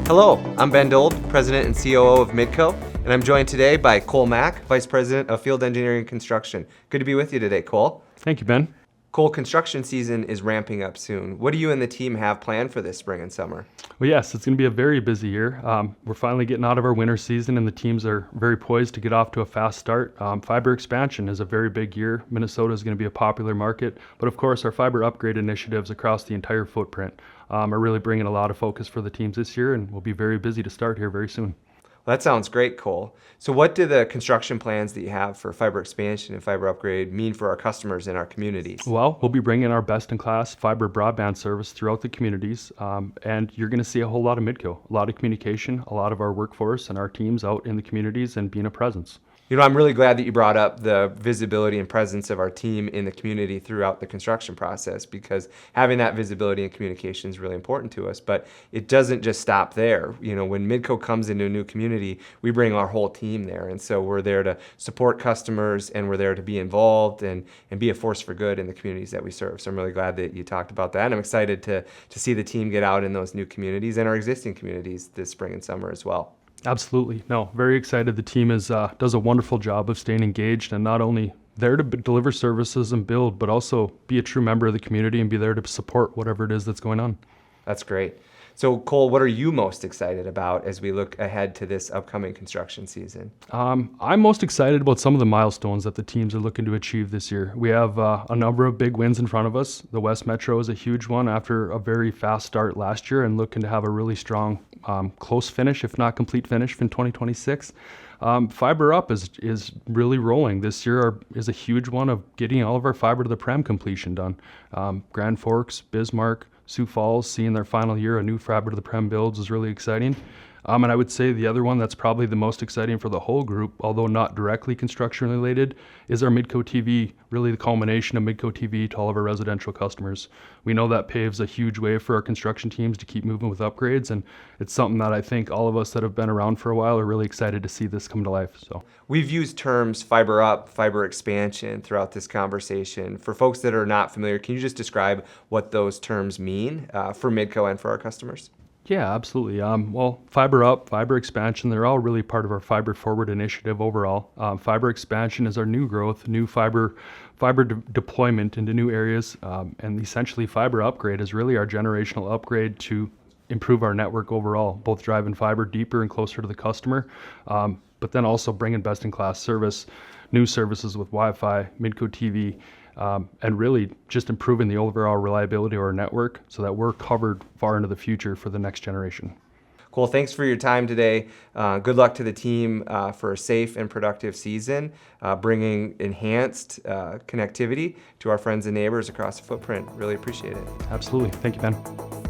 Hello, I'm Ben Dold, President and COO of Midco, and I'm joined today by Cole Mack, Vice President of Field Engineering and Construction. Good to be with you today, Cole. Thank you, Ben. Cole, construction season is ramping up soon. What do you and the team have planned for this spring and summer? Well, yes, it's going to be a very busy year. We're finally getting out of our winter season, and the teams are very poised to get off to a fast start. Fiber expansion is a very big year. Minnesota is going to be a popular market, but of course, our fiber upgrade initiatives across the entire footprint are really bringing a lot of focus for the teams this year, and we'll be very busy to start here very soon. Well, that sounds great, Cole. So what do the construction plans that you have for fiber expansion and fiber upgrade mean for our customers in our communities? Well, we'll be bringing our best-in-class fiber broadband service throughout the communities, and you're going to see a whole lot of Midco, a lot of communication, a lot of our workforce and our teams out in the communities and being a presence. You know, I'm really glad that you brought up the visibility and presence of our team in the community throughout the construction process, because having that visibility and communication is really important to us. But it doesn't just stop there. You know, when Midco comes into a new community, we bring our whole team there. And so we're there to support customers, and we're there to be involved and be a force for good in the communities that we serve. So I'm really glad that you talked about that. And I'm excited to see the team get out in those new communities and our existing communities this spring and summer as well. Absolutely. No, very excited. The team does a wonderful job of staying engaged and not only there to deliver services and build, but also be a true member of the community and be there to support whatever it is that's going on. That's great. So Cole, what are you most excited about as we look ahead to this upcoming construction season? I'm most excited about some of the milestones that the teams are looking to achieve this year. We have a number of big wins in front of us. The West Metro is a huge one after a very fast start last year and looking to have a really strong close finish, if not complete finish, in 2026. Fiber up is really rolling. This year is a huge one of getting all of our fiber to the prem completion done. Grand Forks, Bismarck, Sioux Falls, seeing their final year of new fiber to the prem builds is really exciting. And I would say the other one that's probably the most exciting for the whole group, although not directly construction related, is our Midco TV, really the culmination of Midco TV to all of our residential customers. We know that paves a huge way for our construction teams to keep moving with upgrades, and it's something that I think all of us that have been around for a while are really excited to see this come to life. So we've used terms fiber up, fiber expansion throughout this conversation. For folks that are not familiar, can you just describe what those terms mean for Midco and for our customers? Yeah, absolutely. Well, fiber up, fiber expansion, they're all really part of our fiber forward initiative overall. Fiber expansion is our new growth, new fiber deployment into new areas, and essentially fiber upgrade is really our generational upgrade to improve our network overall, both driving fiber deeper and closer to the customer, but then also bringing best-in-class service, new services with Wi-Fi, Midco TV, and really just improving the overall reliability of our network so that we're covered far into the future for the next generation. Cool. Thanks for your time today. Good luck to the team for a safe and productive season, bringing enhanced connectivity to our friends and neighbors across the footprint. Really appreciate it. Absolutely. Thank you, Ben.